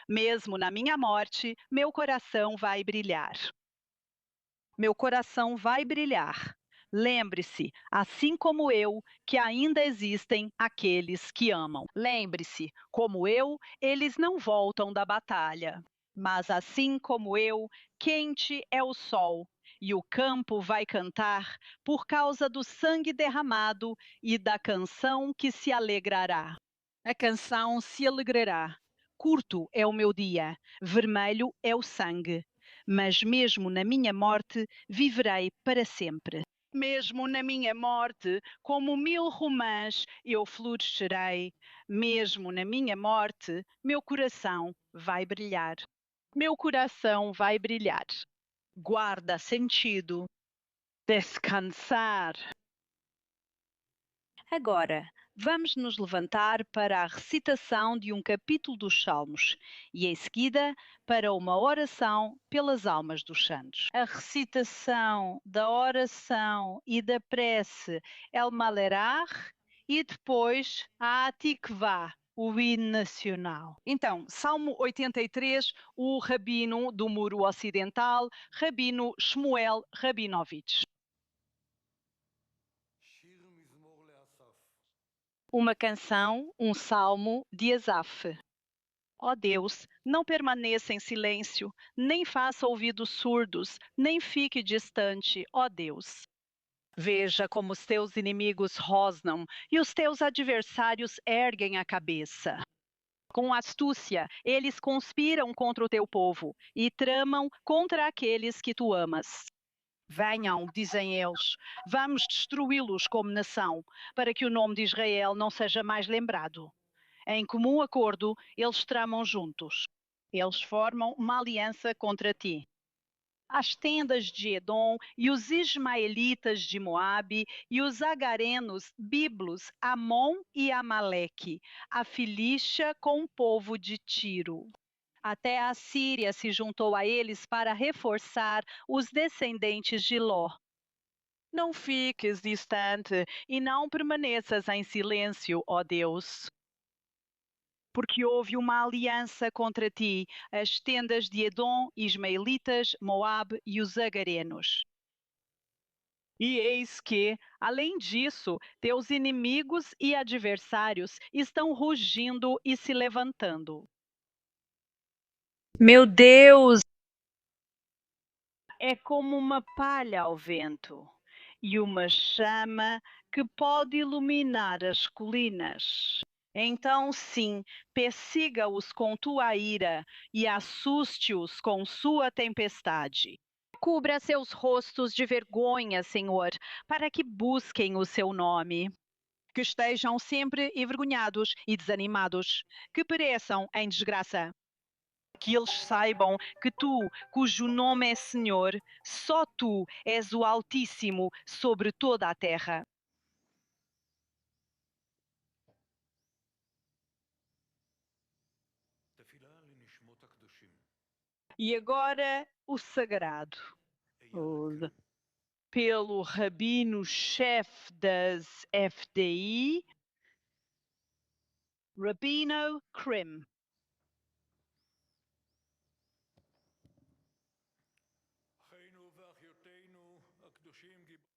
Mesmo na minha morte, meu coração vai brilhar. Meu coração vai brilhar. Lembre-se, assim como eu, que ainda existem aqueles que amam. Lembre-se, como eu, eles não voltam da batalha. Mas assim como eu, quente é o sol, e o campo vai cantar por causa do sangue derramado e da canção que se alegrará. A canção se alegrará. Curto é o meu dia, vermelho é o sangue. Mas mesmo na minha morte, viverei para sempre. Mesmo na minha morte, como 1000 romãs, eu florescerei. Mesmo na minha morte, meu coração vai brilhar. Meu coração vai brilhar. Guarda sentido. Descansar. Agora, vamos nos levantar para a recitação de um capítulo dos Salmos e, em seguida, para uma oração pelas almas dos santos. A recitação da oração e da prece El Malerach e depois a Atikvá, o hino nacional. Então, Salmo 83, o rabino do Muro Ocidental, Rabino Shmuel Rabinovich. Uma canção, um salmo de Asaf. Ó Deus, não permaneça em silêncio, nem faça ouvidos surdos, nem fique distante, ó Deus. Veja como os teus inimigos rosnam e os teus adversários erguem a cabeça. Com astúcia, eles conspiram contra o teu povo e tramam contra aqueles que tu amas. Venham, dizem eles, vamos destruí-los como nação, para que o nome de Israel não seja mais lembrado. Em comum acordo, eles tramam juntos. Eles formam uma aliança contra ti. As tendas de Edom e os ismaelitas de Moabe e os agarenos, biblos, Amon e Amaleque, a Filístia com o povo de Tiro. Até a Síria se juntou a eles para reforçar os descendentes de Ló. Não fiques distante e não permaneças em silêncio, ó Deus. Porque houve uma aliança contra ti, as tendas de Edom, Ismaelitas, Moabe e os agarenos. E eis que, além disso, teus inimigos e adversários estão rugindo e se levantando. Meu Deus! É como uma palha ao vento e uma chama que pode iluminar as colinas. Então, sim, persiga-os com tua ira e assuste-os com sua tempestade. Cubra seus rostos de vergonha, Senhor, para que busquem o seu nome. Que estejam sempre envergonhados e desanimados, que pereçam em desgraça. Que eles saibam que tu, cujo nome é Senhor, só tu és o Altíssimo sobre toda a terra. E agora o sagrado. Pelo rabino-chefe das FDI, Rabino Krim.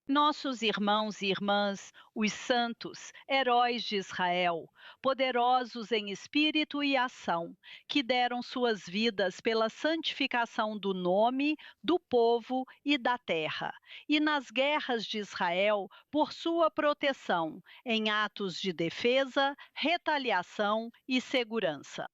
Nossos irmãos e irmãs, os santos, heróis de Israel, poderosos em espírito e ação, que deram suas vidas pela santificação do nome, do povo e da terra, e nas guerras de Israel por sua proteção, em atos de defesa, retaliação e segurança.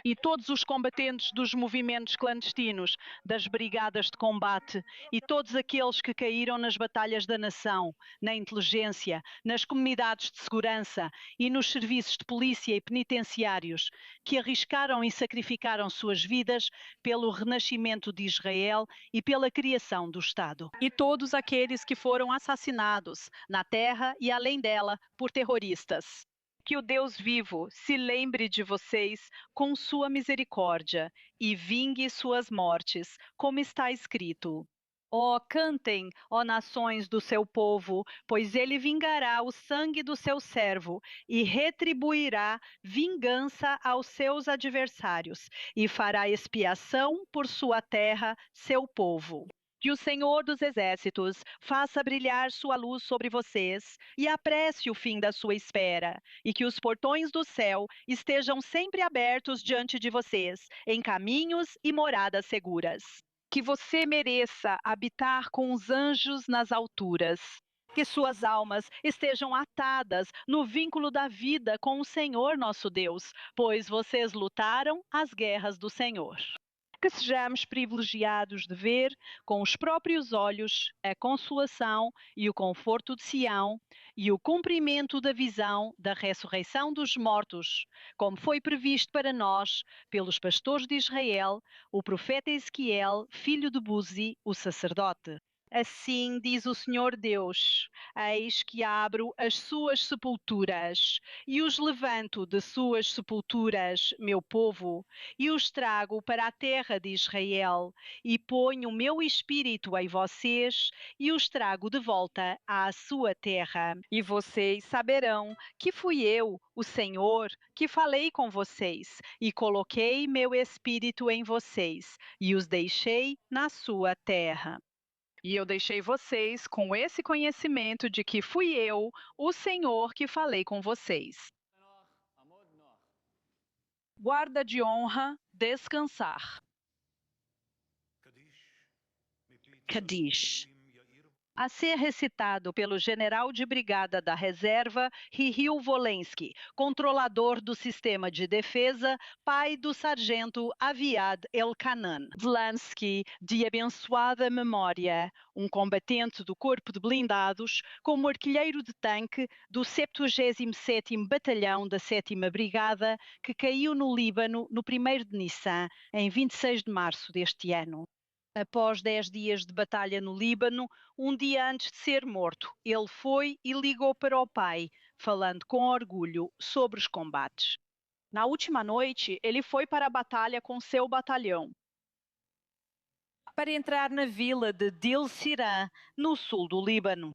E todos os combatentes dos movimentos clandestinos, das brigadas de combate e todos aqueles que caíram nas batalhas da nação, na inteligência, nas comunidades de segurança e nos serviços de polícia e penitenciários, que arriscaram e sacrificaram suas vidas pelo renascimento de Israel e pela criação do Estado. E todos aqueles que foram assassinados na terra e além dela por terroristas. Que o Deus vivo se lembre de vocês com sua misericórdia e vingue suas mortes, como está escrito. Ó, cantem, ó nações do seu povo, pois ele vingará o sangue do seu servo e retribuirá vingança aos seus adversários e fará expiação por sua terra, seu povo. Que o Senhor dos Exércitos faça brilhar sua luz sobre vocês e apresse o fim da sua espera, e que os portões do céu estejam sempre abertos diante de vocês, em caminhos e moradas seguras. Que você mereça habitar com os anjos nas alturas. Que suas almas estejam atadas no vínculo da vida com o Senhor nosso Deus, pois vocês lutaram as guerras do Senhor. Que sejamos privilegiados de ver com os próprios olhos a consolação e o conforto de Sião e o cumprimento da visão da ressurreição dos mortos, como foi previsto para nós pelos pastores de Israel, o profeta Ezequiel, filho de Buzi, o sacerdote. Assim diz o Senhor Deus: eis que abro as suas sepulturas e os levanto de suas sepulturas, meu povo, e os trago para a terra de Israel, e ponho o meu espírito em vocês e os trago de volta à sua terra. E vocês saberão que fui eu, o Senhor, que falei com vocês, e coloquei meu espírito em vocês, e os deixei na sua terra. E eu deixei vocês com esse conhecimento de que fui eu, o Senhor, que falei com vocês. Guarda de honra, descansar. Kadish. a ser recitado pelo general de brigada da reserva, Rihil Volensky, controlador do sistema de defesa, pai do sargento Aviad Elkanan. Volansky, de abençoada memória, um combatente do Corpo de Blindados, como artilheiro de tanque do 77º Batalhão da 7ª Brigada, que caiu no Líbano no 1º de Nissan, em 26 de março deste ano. Após 10 dias de batalha no Líbano, um dia antes de ser morto, ele foi e ligou para o pai, falando com orgulho sobre os combates. Na última noite, ele foi para a batalha com seu batalhão, para entrar na vila de Dil Siran, no sul do Líbano.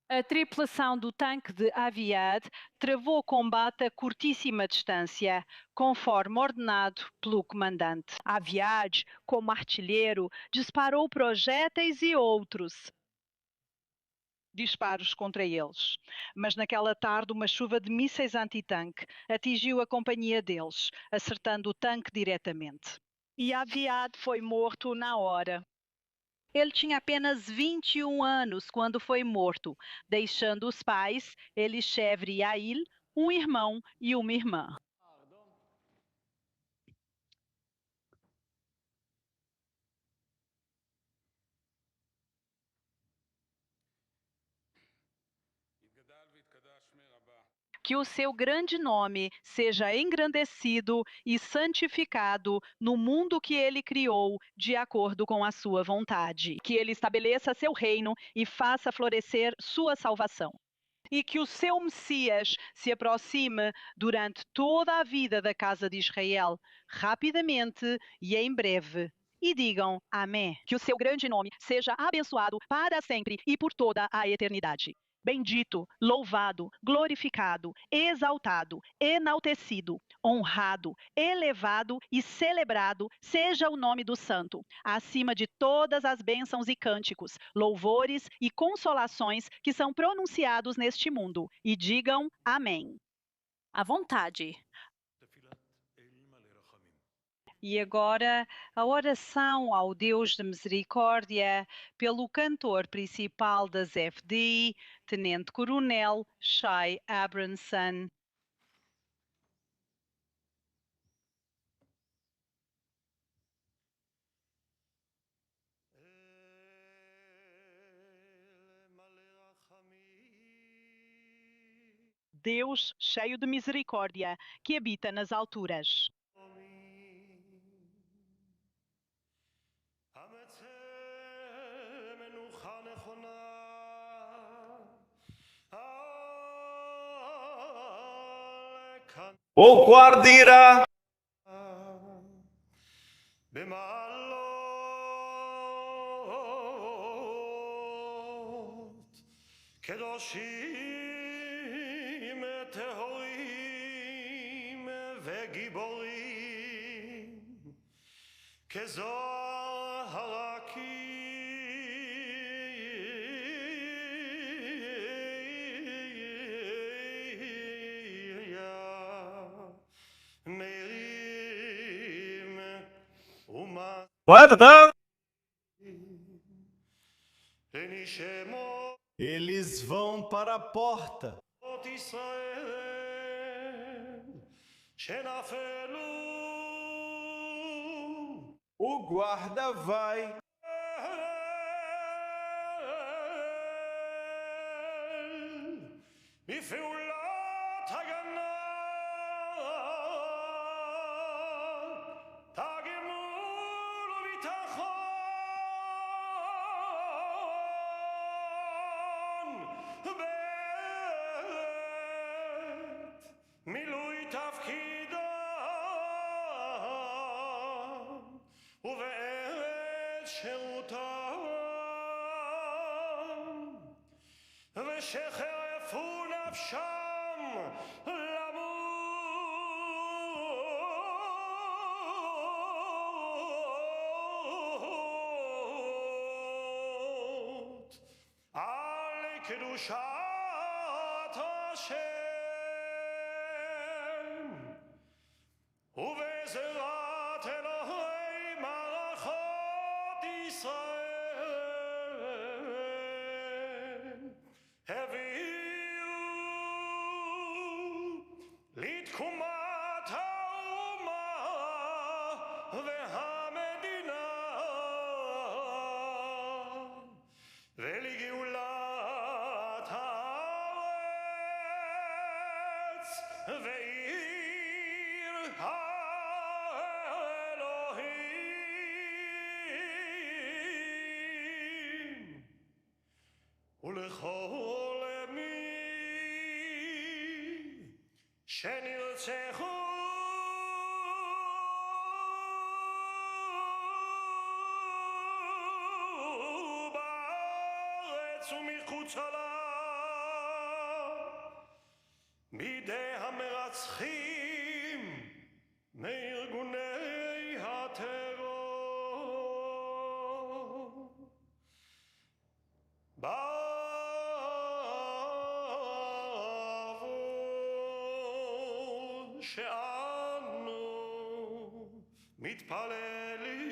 A tripulação do tanque de Aviad travou combate a curtíssima distância, conforme ordenado pelo comandante. Aviad, como artilheiro, disparou projéteis e outros disparos contra eles. Mas naquela tarde uma chuva de mísseis antitanque atingiu a companhia deles, acertando o tanque diretamente. E Aviad foi morto na hora. Ele tinha apenas 21 anos quando foi morto, deixando os pais, Elishevre e Yael, um irmão e uma irmã. Que o seu grande nome seja engrandecido e santificado no mundo que ele criou, de acordo com a sua vontade. Que ele estabeleça seu reino e faça florescer sua salvação. E que o seu Messias se aproxime durante toda a vida da casa de Israel, rapidamente e em breve. E digam amém. Que o seu grande nome seja abençoado para sempre e por toda a eternidade. Bendito, louvado, glorificado, exaltado, enaltecido, honrado, elevado e celebrado seja o nome do Santo, acima de todas as bênçãos e cânticos, louvores e consolações que são pronunciados neste mundo. E digam amém. À vontade. E agora a oração ao Deus de misericórdia pelo cantor principal das FD, Tenente Coronel Shai Abramson. Deus cheio de misericórdia, que habita nas alturas. O guardirá קדושים טהורים וגיבורים כזוהר הרקיע מרים ומה לנשמות Eles vão para a porta. O guarda vai. מילוי תפקידם ובעת שירותם ושחרפו נפשם למות על קדושת השם ובעזרת אלוהי מערכות ישראל ועיר האלוהים ולכל מי שנרצחו בארץ ומחוצה לה בידי המרצחים מארגוני הטרור. בעבור שאנו מתפללים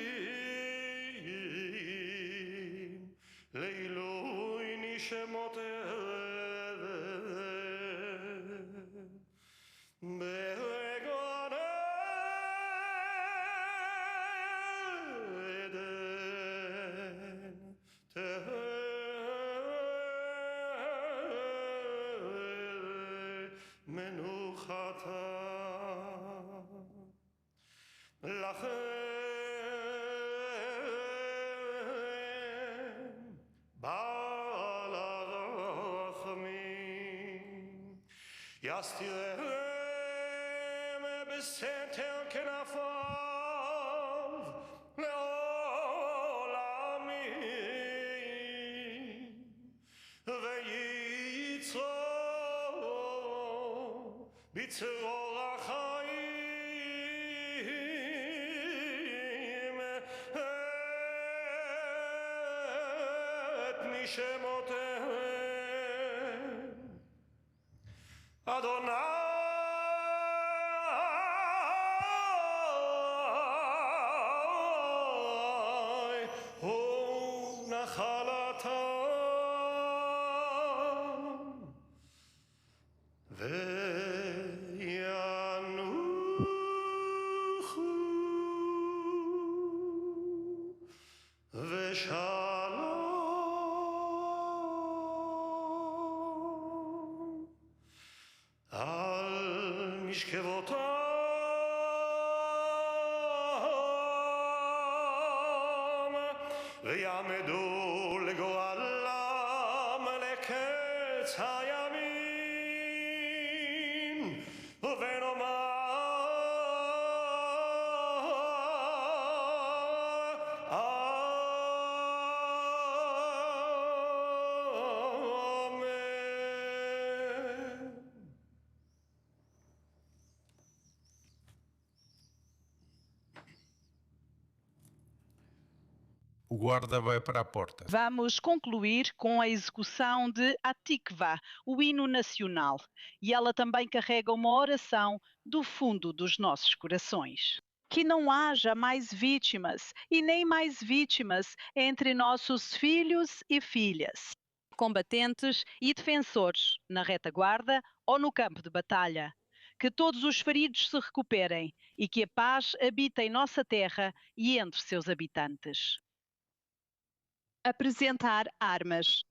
לעילוי נשמותיהם בגן עדן תהא מנוחתם. לכם בעל הרחמים יסתירם בסתר כנפיו לעולמים וייצרו בצרור החיים את נשמותיהם. אדוני הוא נחלתם וינוחו ושלום על משכבותם ויעמדו לגורלם לקץ הימים ונאמר אמן. O guarda vai para a porta. Vamos concluir com a execução de Atikva, o hino nacional. E ela também carrega uma oração do fundo dos nossos corações. Que não haja mais vítimas e nem mais vítimas entre nossos filhos e filhas, combatentes e defensores, na retaguarda ou no campo de batalha. Que todos os feridos se recuperem e que a paz habite em nossa terra e entre seus habitantes. Apresentar armas.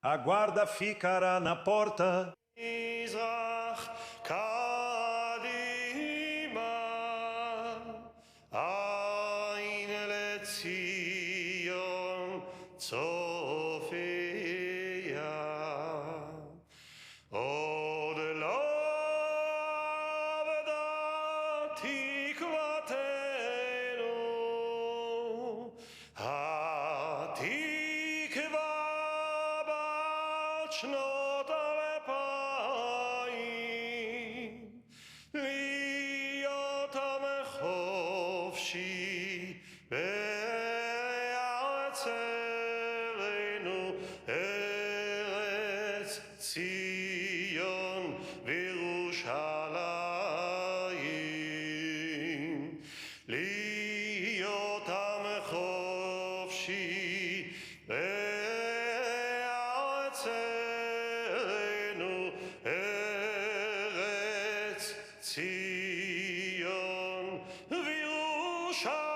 A guarda ficará na porta. שנות אלפיים Zion וירושלים.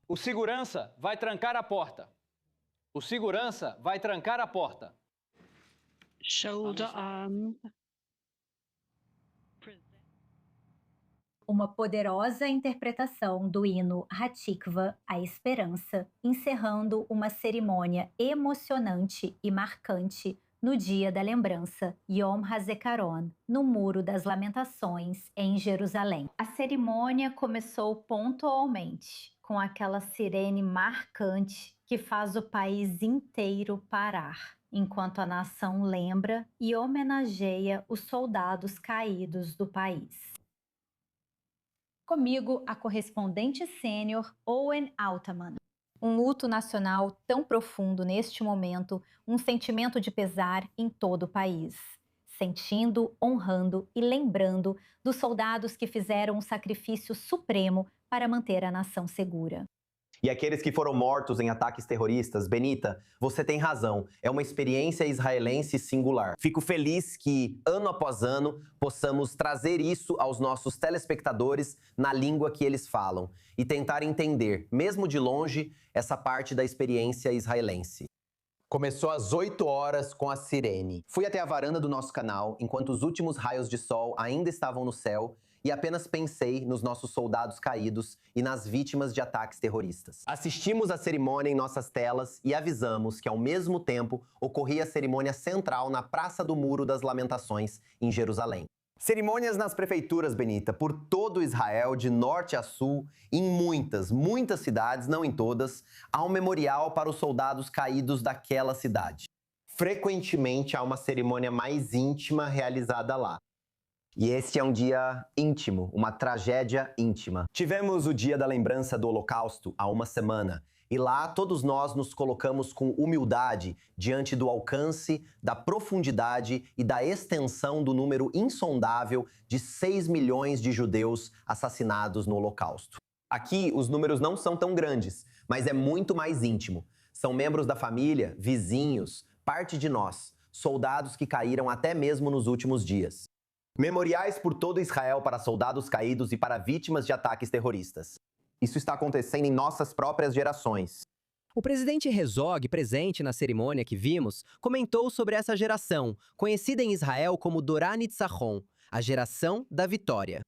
O segurança vai trancar a porta. O segurança vai trancar a porta. Shoulder arm. Uma poderosa interpretação do hino Hatikva, a Esperança, encerrando uma cerimônia emocionante e marcante no Dia da Lembrança, Yom HaZikaron, no Muro das Lamentações, em Jerusalém. A cerimônia começou pontualmente, com aquela sirene marcante que faz o país inteiro parar, enquanto a nação lembra e homenageia os soldados caídos do país. Comigo, a correspondente sênior Owen Altman. Um luto nacional tão profundo neste momento, um sentimento de pesar em todo o país. Sentindo, honrando e lembrando dos soldados que fizeram um sacrifício supremo para manter a nação segura. E aqueles que foram mortos em ataques terroristas, Benita, você tem razão, é uma experiência israelense singular. Fico feliz que, ano após ano, possamos trazer isso aos nossos telespectadores na língua que eles falam e tentar entender, mesmo de longe, essa parte da experiência israelense. Começou às 8 horas com a sirene. Fui até a varanda do nosso canal enquanto os últimos raios de sol ainda estavam no céu e apenas pensei nos nossos soldados caídos e nas vítimas de ataques terroristas. Assistimos a cerimônia em nossas telas e avisamos que, ao mesmo tempo, ocorria a cerimônia central na Praça do Muro das Lamentações, em Jerusalém. Cerimônias nas prefeituras, Benita, por todo Israel, de norte a sul, em muitas cidades, não em todas, há um memorial para os soldados caídos daquela cidade. Frequentemente há uma cerimônia mais íntima realizada lá. E este é um dia íntimo, uma tragédia íntima. Tivemos o Dia da Lembrança do Holocausto há uma semana, e lá todos nós nos colocamos com humildade diante do alcance, da profundidade e da extensão do número insondável de 6 milhões de judeus assassinados no Holocausto. Aqui os números não são tão grandes, mas é muito mais íntimo. São membros da família, vizinhos, parte de nós, soldados que caíram até mesmo nos últimos dias. Memoriais por todo Israel para soldados caídos e para vítimas de ataques terroristas. Isso está acontecendo em nossas próprias gerações. O presidente Herzog, presente na cerimônia que vimos, comentou sobre essa geração, conhecida em Israel como Dorá Nitzachon, a geração da vitória.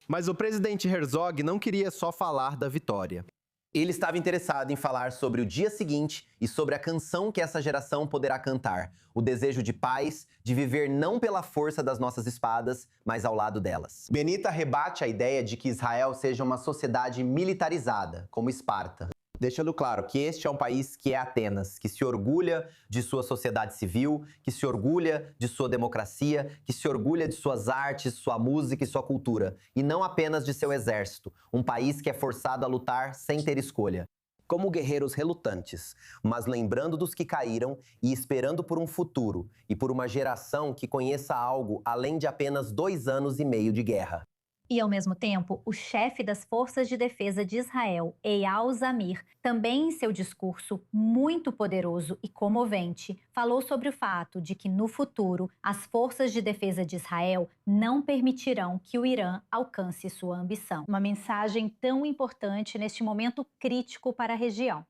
Mas o presidente Herzog não queria só falar da vitória. Ele estava interessado em falar sobre o dia seguinte e sobre a canção que essa geração poderá cantar, o desejo de paz, de viver não pela força das nossas espadas, mas ao lado delas. Benita rebate a ideia de que Israel seja uma sociedade militarizada, como Esparta, deixando claro que este é um país que é Atenas, que se orgulha de sua sociedade civil, que se orgulha de sua democracia, que se orgulha de suas artes, sua música e sua cultura, e não apenas de seu exército, um país que é forçado a lutar sem ter escolha. Como guerreiros relutantes, mas lembrando dos que caíram e esperando por um futuro e por uma geração que conheça algo além de apenas 2 anos e meio de guerra. E, ao mesmo tempo, o chefe das Forças de Defesa de Israel, Eyal Zamir, também em seu discurso muito poderoso e comovente, falou sobre o fato de que, no futuro, as Forças de Defesa de Israel não permitirão que o Irã alcance sua ambição. Uma mensagem tão importante neste momento crítico para a região.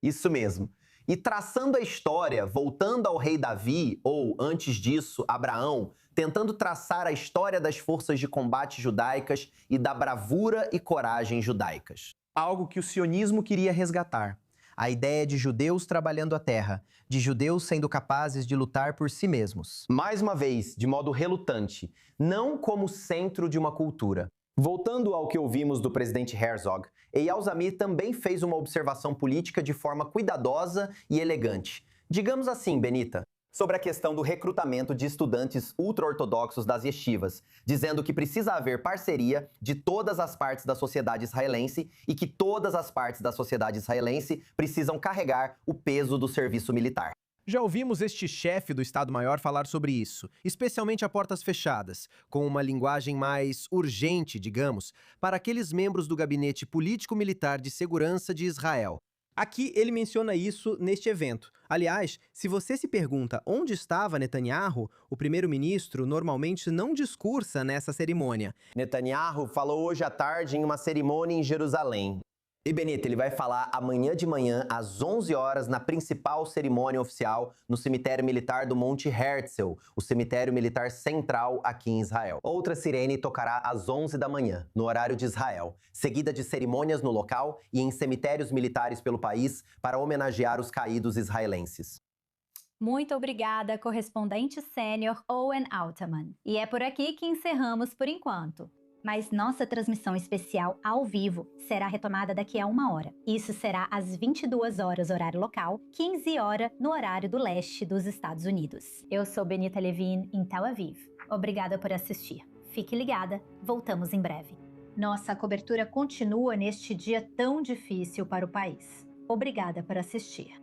Isso mesmo. E traçando a história, voltando ao rei Davi, ou antes disso, Abraão, tentando traçar a história das forças de combate judaicas e da bravura e coragem judaicas. Algo que o sionismo queria resgatar. A ideia de judeus trabalhando a terra, de judeus sendo capazes de lutar por si mesmos. Mais uma vez, de modo relutante, não como centro de uma cultura. Voltando ao que ouvimos do presidente Herzog, Eyal Zamir também fez uma observação política de forma cuidadosa e elegante. Digamos assim, Benita, sobre a questão do recrutamento de estudantes ultra-ortodoxos das yeshivas, dizendo que precisa haver parceria de todas as partes da sociedade israelense e que todas as partes da sociedade israelense precisam carregar o peso do serviço militar. Já ouvimos este chefe do Estado-Maior falar sobre isso, especialmente a portas fechadas, com uma linguagem mais urgente, digamos, para aqueles membros do Gabinete Político-Militar de Segurança de Israel. Aqui ele menciona isso neste evento. Aliás, se você se pergunta onde estava Netanyahu, o primeiro-ministro normalmente não discursa nessa cerimônia. Netanyahu falou hoje à tarde em uma cerimônia em Jerusalém. E Benita, ele vai falar amanhã de manhã, às 11 horas, na principal cerimônia oficial no cemitério militar do Monte Herzl, o cemitério militar central aqui em Israel. Outra sirene tocará às 11 da manhã, no horário de Israel, seguida de cerimônias no local e em cemitérios militares pelo país para homenagear os caídos israelenses. Muito obrigada, correspondente sênior Owen Altman. E é por aqui que encerramos por enquanto. Mas nossa transmissão especial ao vivo será retomada daqui a 1 hora. Isso será às 22 horas, horário local, 15 horas no horário do leste dos Estados Unidos. Eu sou Benita Levine, em Tel Aviv. Obrigada por assistir. Fique ligada, voltamos em breve. Nossa cobertura continua neste dia tão difícil para o país. Obrigada por assistir.